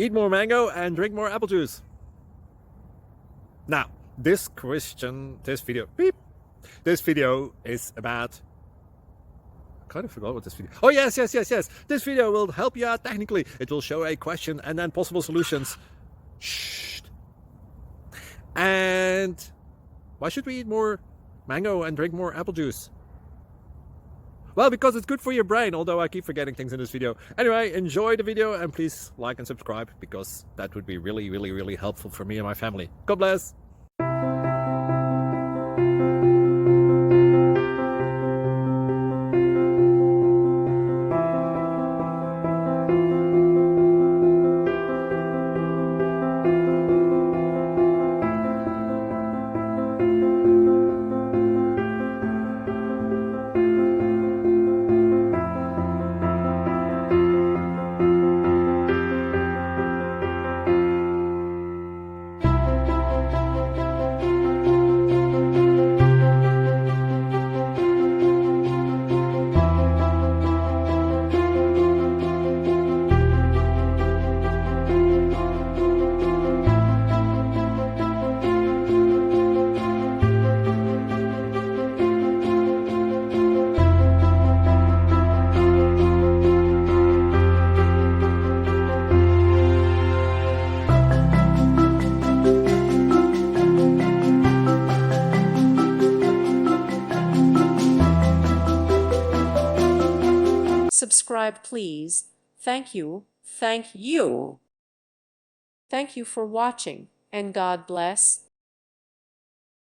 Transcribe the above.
Eat more mango and drink more apple juice. Now, this video is about... I kind of forgot what this video... Oh, yes. This video will help you out technically. It will show a question and then possible solutions. Shh. And why should we eat more mango and drink more apple juice? Well, because it's good for your brain, although I keep forgetting things in this video. Anyway, enjoy the video and please like and subscribe, because that would be really helpful for me and my family. God bless! Subscribe, please. Thank you. Thank you. Thank you for watching, and God bless.